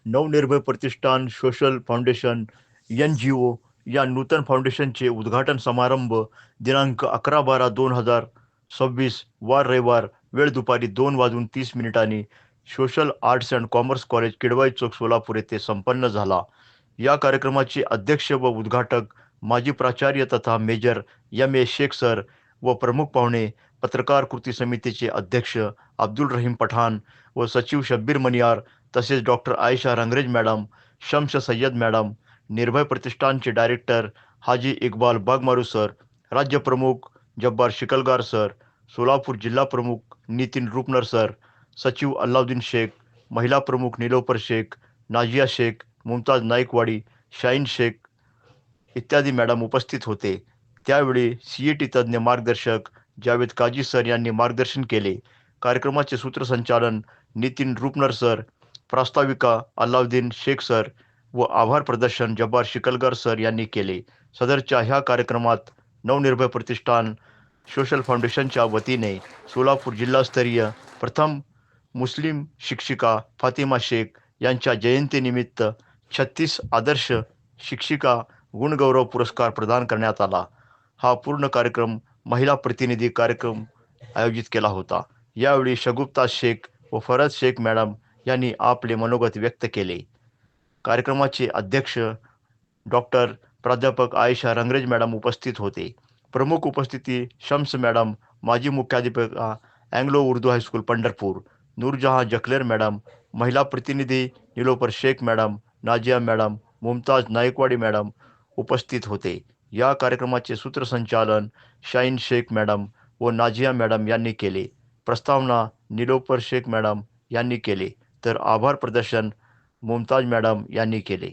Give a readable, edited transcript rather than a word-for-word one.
नवनिर्भय प्रतिष्ठान social foundation NGO या नूतन फाउंडेशनचे उद्घाटन समारंभ दिनांक 11/12/2026 वार रविवार वेळ दुपारी 2:30 social arts and commerce college Kidwai Chowk Solapur येथे संपन्न झाला. या कार्यक्रमाचे अध्यक्ष व उद्घाटक माजी प्राचार्य तथा मेजर M.A. शेख सर व प्रमुख पाहुणे पत्रकार कृती समितीचे अध्यक्ष अब्दुल रहीम पठाण व सचिव शब्बीर मनियार तसेच doctor Ayesha Rangrez madam, Shams Sayyed madam, Nirbhay प्रतिष्ठानचे डायरेक्टर हाजी इक्बाल बागमारू सर, राज्य प्रमुख जब्बार शिकलगार सर, सोलापूर जिल्हा प्रमुख नितीन रुपनर सर, सचिव अल्लाउद्दीन शेख, महिला प्रमुख निलोफर शेख, नाजिया शेख, मुमताज नाईकवाडी, शाहीन शेख इत्यादी मॅडम उपस्थित होते. त्यावेळी CET तज्ज्ञ मार्गदर्शक जावेद काजी सर यांनी मार्गदर्शन केले. कार्यक्रमाचे सूत्रसंचालन नितीन रुपनर सर, प्रास्ताविका अल्लाउद्दीन शेख सर व आभार प्रदर्शन जब्बार शिकलगार सर यांनी केले. सदरच्या ह्या कार्यक्रमात नवनिर्भय प्रतिष्ठान सोशल फाउंडेशनच्या वतीने सोलापूर जिल्हास्तरीय प्रथम मुस्लिम शिक्षिका फातिमा शेख यांच्या जयंतीनिमित्त 36 आदर्श शिक्षिका गुणगौरव पुरस्कार प्रदान करण्यात आला. हा पूर्ण कार्यक्रम महिला प्रतिनिधी कार्यक्रम आयोजित केला होता. यावेळी शगुफ्ता शेख व फरज शेख मॅडम यांनी आपले मनोगत व्यक्त केले. कार्यक्रमाचे अध्यक्ष डॉक्टर प्राध्यापक आयशा रंगरेज मॅडम उपस्थित होते. प्रमुख उपस्थिती शम्स मॅडम, माजी मुख्याध्यापिका Anglo Urdu high school Pandharpur, Noorjahan Jakler madam, महिला प्रतिनिधी Nilofar Shaikh madam, Nazia madam, Mumtaz Naikwadi madam उपस्थित होते. या कार्यक्रमाचे सूत्रसंचालन शाहीन शेख मॅडम व नाजिया मॅडम यांनी केले. प्रस्तावना निलोफर शेख मॅडम यांनी केले तर आभार प्रदर्शन मुमताज मॅडम यांनी केले.